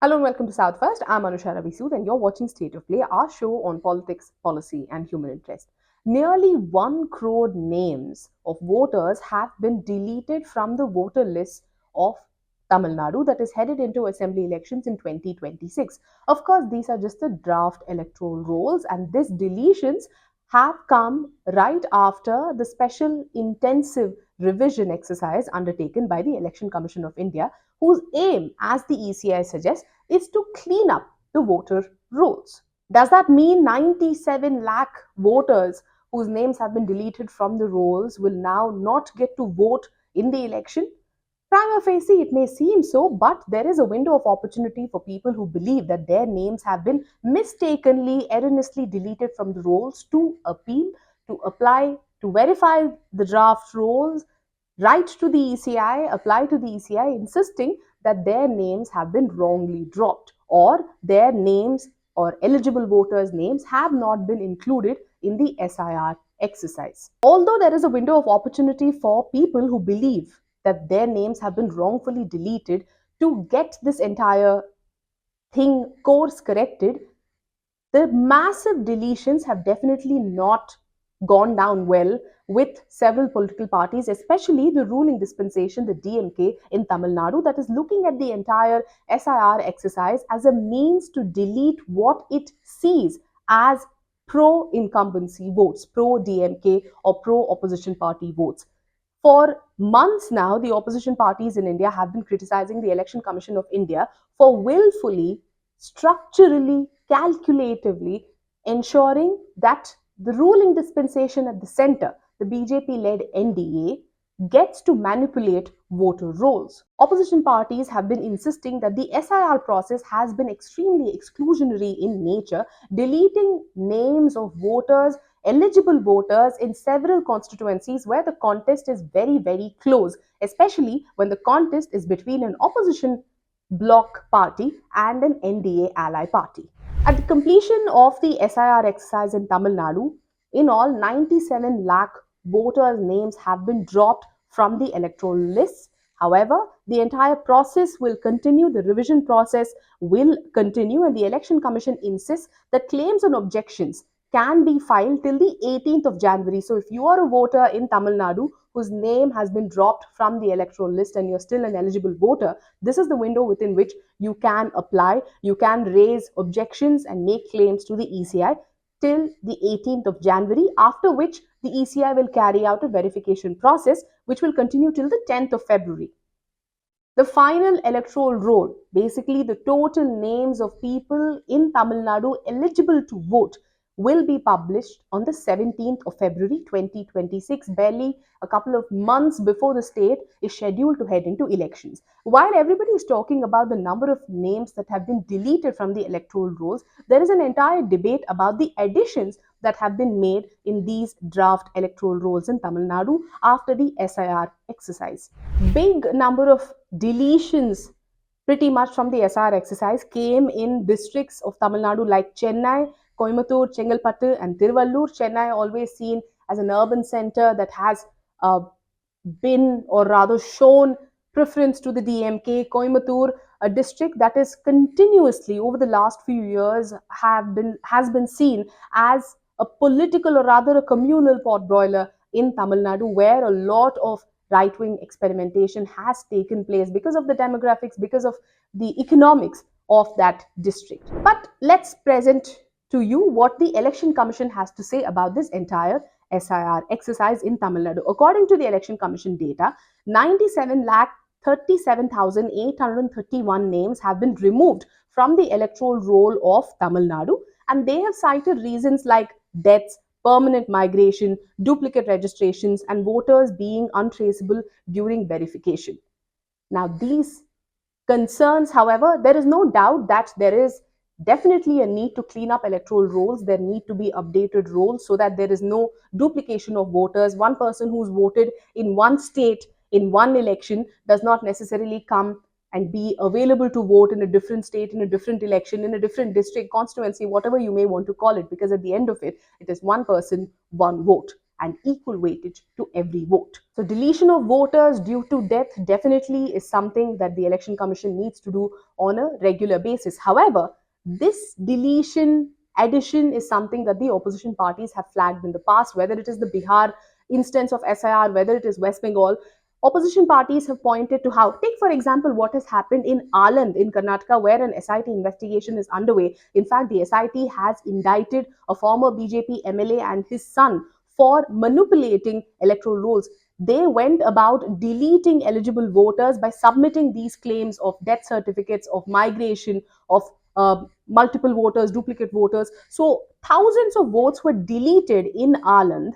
Hello and welcome to South First. I'm Anusha Ravisood and you're watching State of Play, our show on politics, policy, and human interest. Nearly 1 crore names of voters have been deleted from the voter list of Tamil Nadu that is headed into assembly elections in 2026. Of course, these are just the draft electoral rolls, and these deletions have come right after the special intensive revision exercise undertaken by the Election Commission of India, whose aim, as the ECI suggests, is to clean up the voter rolls. Does that mean 97 lakh voters whose names have been deleted from the rolls will now not get to vote in the election? Prima facie, it may seem so, but there is a window of opportunity for people who believe that their names have been mistakenly, erroneously deleted from the rolls to appeal, to apply, to verify the draft rolls, write to the ECI, apply to the ECI, insisting that their names have been wrongly dropped or their names or eligible voters' names have not been included in the SIR exercise. Although there is a window of opportunity for people who believe that their names have been wrongfully deleted to get this entire thing course corrected, the massive deletions have definitely not gone down well with several political parties, especially the ruling dispensation, the DMK in Tamil Nadu, that is looking at the entire SIR exercise as a means to delete what it sees as pro incumbency votes, pro DMK or pro opposition party votes. For months now, the opposition parties in India have been criticizing the Election Commission of India for willfully, structurally, calculatively ensuring that the ruling dispensation at the center, the BJP led NDA, gets to manipulate voter rolls. Opposition parties have been insisting that the SIR process has been extremely exclusionary in nature, deleting names of voters, eligible voters in several constituencies where the contest is very, very close, especially when the contest is between an opposition bloc party and an NDA ally party. At the completion of the SIR exercise in Tamil Nadu, in all 97 lakh voters' names have been dropped from the electoral lists. However, the entire process will continue, the revision process will continue, and the Election Commission insists that claims and objections can be filed till the 18th of January. So, if you are a voter in Tamil Nadu whose name has been dropped from the electoral list and you're still an eligible voter, this is the window within which you can apply, you can raise objections and make claims to the ECI till the 18th of January, after which the ECI will carry out a verification process which will continue till the 10th of February. The final electoral roll, basically the total names of people in Tamil Nadu eligible to vote, will be published on the 17th of February 2026, barely a couple of months before the state is scheduled to head into elections. While everybody is talking about the number of names that have been deleted from the electoral rolls, there is an entire debate about the additions that have been made in these draft electoral rolls in Tamil Nadu after the SIR exercise. Big number of deletions pretty much from the SIR exercise came in districts of Tamil Nadu like Chennai, Coimbatore, Chengalpattu, and Tiruvallur. Chennai always seen as an urban center that has been or rather shown preference to the DMK. Coimbatore, a district that is continuously over the last few years has been seen as a political or rather a communal potboiler in Tamil Nadu, where a lot of right-wing experimentation has taken place because of the demographics, because of the economics of that district. But let's present to you what the Election Commission has to say about this entire SIR exercise in Tamil Nadu. According to the Election Commission data, 97 lakh 37,831 names have been removed from the electoral roll of Tamil Nadu, and they have cited reasons like deaths, permanent migration, duplicate registrations, and voters being untraceable during verification. Now, these concerns, however, there is no doubt that there is definitely a need to clean up electoral rolls. There need to be updated rolls so that there is no duplication of voters. One person who's voted in one state in one election does not necessarily come and be available to vote in a different state, in a different election, in a different district, constituency, whatever you may want to call it, because at the end of it, it is one person, one vote. and equal weightage to every vote. So deletion of voters due to death definitely is something that the Election Commission needs to do on a regular basis. However, this deletion addition is something that the opposition parties have flagged in the past, whether it is the Bihar instance of SIR, whether it is West Bengal. Opposition parties have pointed to how, take for example, what has happened in Aland in Karnataka, where an SIT investigation is underway. In fact, the SIT has indicted a former BJP MLA and his son for manipulating electoral rolls. They went about deleting eligible voters by submitting these claims of death certificates, of migration, of multiple voters, duplicate voters. So thousands of votes were deleted in Aland,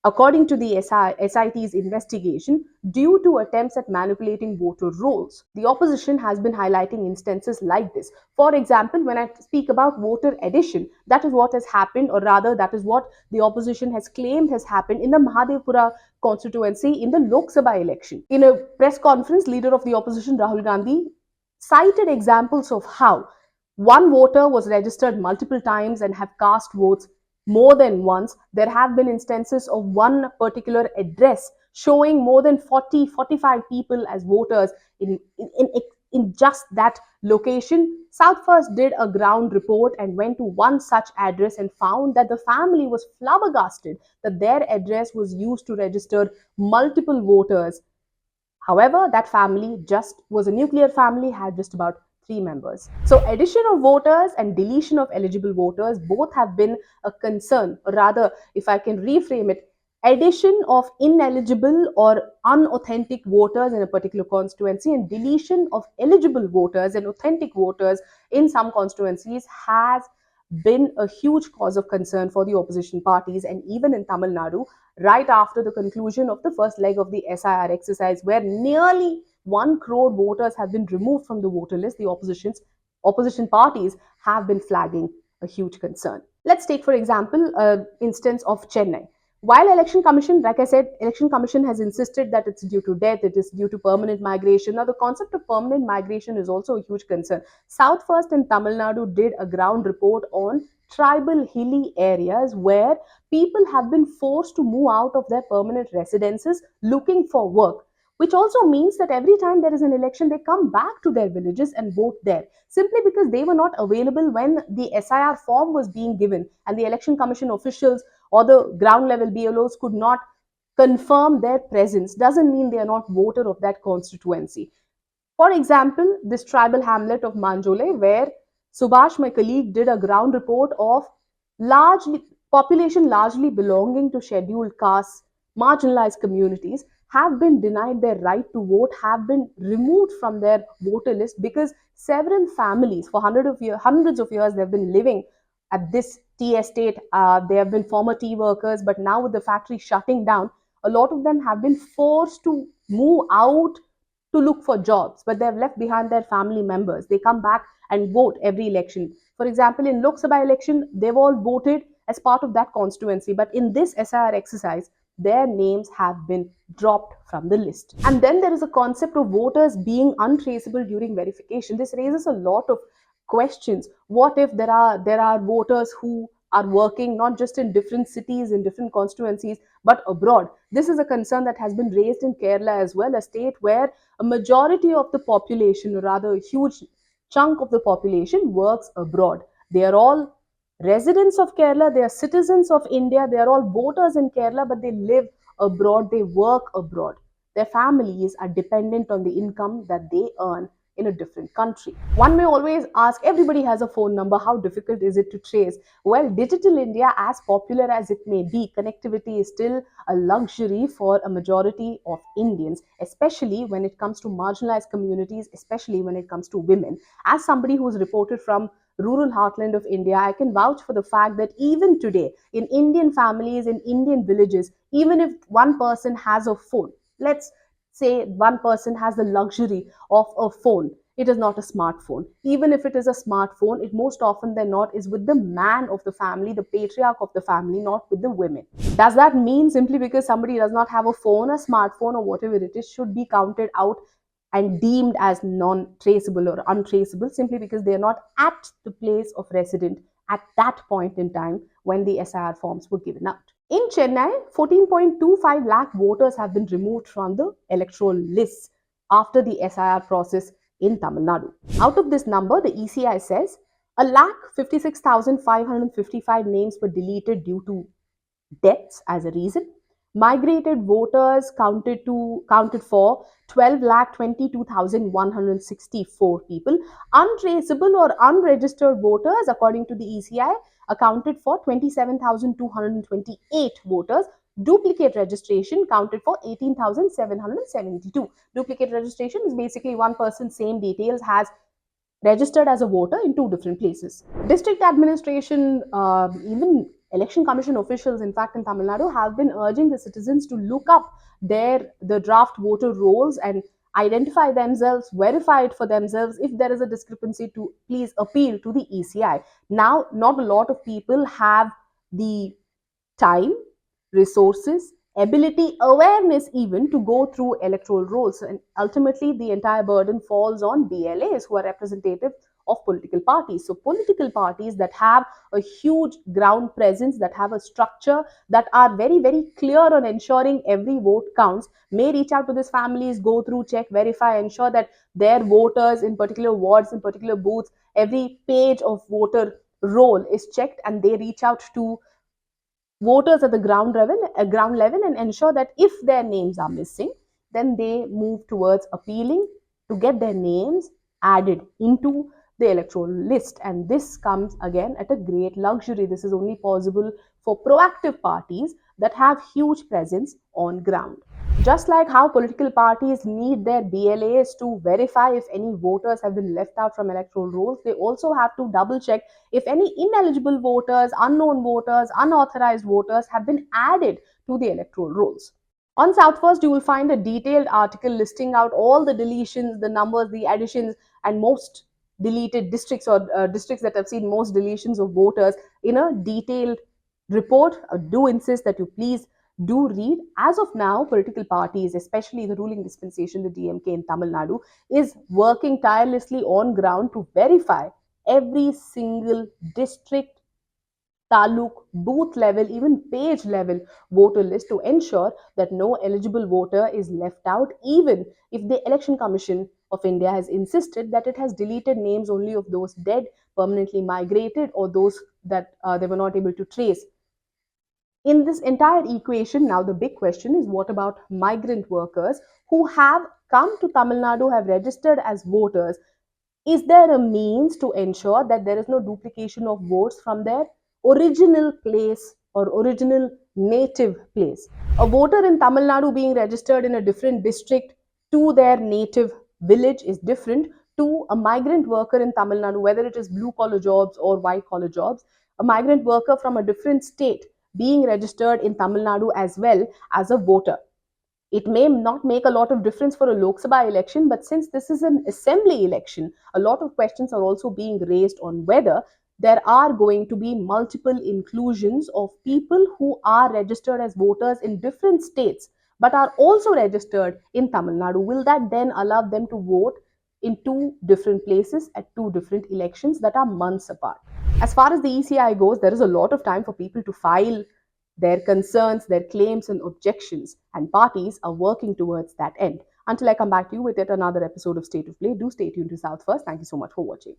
according to the SIT's investigation, due to attempts at manipulating voter rolls. The opposition has been highlighting instances like this. For example, when I speak about voter addition, that is what has happened, or rather, that is what the opposition has claimed has happened in the Mahadevpura constituency in the Lok Sabha election. In a press conference, leader of the opposition, Rahul Gandhi, cited examples of how one voter was registered multiple times and have cast votes more than once. There have been instances of one particular address showing more than 40, 45 people as voters in just that location. South First did a ground report and went to one such address and found that the family was flabbergasted that their address was used to register multiple voters. However, that family just was a nuclear family, had just about 3 members. So addition of voters and deletion of eligible voters both have been a concern, or rather, if I can reframe it, addition of ineligible or unauthentic voters in a particular constituency and deletion of eligible voters and authentic voters in some constituencies has been a huge cause of concern for the opposition parties. And even in Tamil Nadu, right after the conclusion of the first leg of the SIR exercise, where nearly 1 crore voters have been removed from the voter list, the opposition parties have been flagging a huge concern. Let's take, for example, an instance of Chennai. While election commission, like I said, election commission has insisted that it's due to death, it is due to permanent migration. Now, the concept of permanent migration is also a huge concern. South First and Tamil Nadu did a ground report on tribal hilly areas where people have been forced to move out of their permanent residences looking for work, which also means that every time there is an election, they come back to their villages and vote there, simply because they were not available when the SIR form was being given, and the election commission officials or the ground level BLOs could not confirm their presence. Doesn't mean they are not voter of that constituency. For example, this tribal hamlet of Manjole, where Subhash, my colleague, did a ground report of largely population largely belonging to scheduled castes, marginalized communities, have been denied their right to vote, have been removed from their voter list because several families for hundreds of years they've been living at this tea estate. They have been former tea workers, but now with the factory shutting down, a lot of them have been forced to move out to look for jobs, but they have left behind their family members. They come back and vote every election. For example, in Lok Sabha election, they've all voted as part of that constituency, but in this SIR exercise, their names have been dropped from the list. And then there is a concept of voters being untraceable during verification. This raises a lot of questions. What if there are voters who are working not just in different cities, in different constituencies, but abroad? This is a concern that has been raised in Kerala as well, a state where a majority of the population, or rather a huge chunk of the population, works abroad. They are all residents of Kerala, they are citizens of India, they are all voters in Kerala, but they live abroad, they work abroad. Their families are dependent on the income that they earn in a different country. One may always ask, everybody has a phone number, how difficult is it to trace? Well, digital India, as popular as it may be, connectivity is still a luxury for a majority of Indians, especially when it comes to marginalized communities, especially when it comes to women. As somebody who's reported from rural heartland of India, I can vouch for the fact that even today, in Indian families, in Indian villages, even if one person has a phone, let's say one person has the luxury of a phone, it is not a smartphone. Even if it is a smartphone, it most often than not is with the man of the family, the patriarch of the family, not with the women. Does that mean simply because somebody does not have a phone, a smartphone, or whatever it is, should be counted out and deemed as non-traceable or untraceable simply because they are not at the place of residence at that point in time when the SIR forms were given out? In Chennai, 14.25 lakh voters have been removed from the electoral lists after the SIR process in Tamil Nadu. Out of this number, the ECI says a lakh 56,555 names were deleted due to deaths as a reason. Migrated voters counted for 12,22,164 people. Untraceable or unregistered voters, according to the ECI, accounted for 27,228 voters. Duplicate registration counted for 18,772. Duplicate registration is basically one person, same details, has registered as a voter in two different places. District administration, even election commission officials, in fact, in Tamil Nadu, have been urging the citizens to look up the draft voter rolls and identify themselves, verify it for themselves. If there is a discrepancy, to please appeal to the ECI. Now, not a lot of people have the time, resources, ability, awareness even to go through electoral rolls. And ultimately, the entire burden falls on BLAs, who are representative of political parties. So, political parties that have a huge ground presence, that have a structure, that are very, very clear on ensuring every vote counts, may reach out to these families, go through, check, verify, ensure that their voters in particular wards, in particular booths, every page of voter roll is checked, and they reach out to voters at the ground level and ensure that if their names are missing, then they move towards appealing to get their names added into the electoral list. And this comes again at a great luxury. This is only possible for proactive parties that have huge presence on ground. Just like how political parties need their BLAs to verify if any voters have been left out from electoral rolls, they also have to double check if any ineligible voters, unknown voters, unauthorized voters have been added to the electoral rolls. On South First, you will find a detailed article listing out all the deletions, the numbers, the additions, and most deleted districts, or districts that have seen most deletions of voters, in a detailed report. Do insist that you please do read. As of now, political parties, especially the ruling dispensation, the DMK in Tamil Nadu, is working tirelessly on ground to verify every single district, taluk, booth level, even page level voter list to ensure that no eligible voter is left out, even if the Election Commission of India has insisted that it has deleted names only of those dead, permanently migrated, or those that they were not able to trace. In this entire equation, now the big question is, what about migrant workers who have come to Tamil Nadu, have registered as voters? Is there a means to ensure that there is no duplication of votes from their original place or original native place? A voter in Tamil Nadu being registered in a different district to their native village is different to a migrant worker in Tamil Nadu, whether it is blue collar jobs or white collar jobs. A migrant worker from a different state being registered in Tamil Nadu as well as a voter. It may not make a lot of difference for a Lok Sabha election, but since this is an assembly election, a lot of questions are also being raised on whether there are going to be multiple inclusions of people who are registered as voters in different states but are also registered in Tamil Nadu. Will that then allow them to vote in two different places at two different elections that are months apart? As far as the ECI goes, there is a lot of time for people to file their concerns, their claims, and objections, and parties are working towards that end. Until I come back to you with yet another episode of State of Play, do stay tuned to South First. Thank you so much for watching.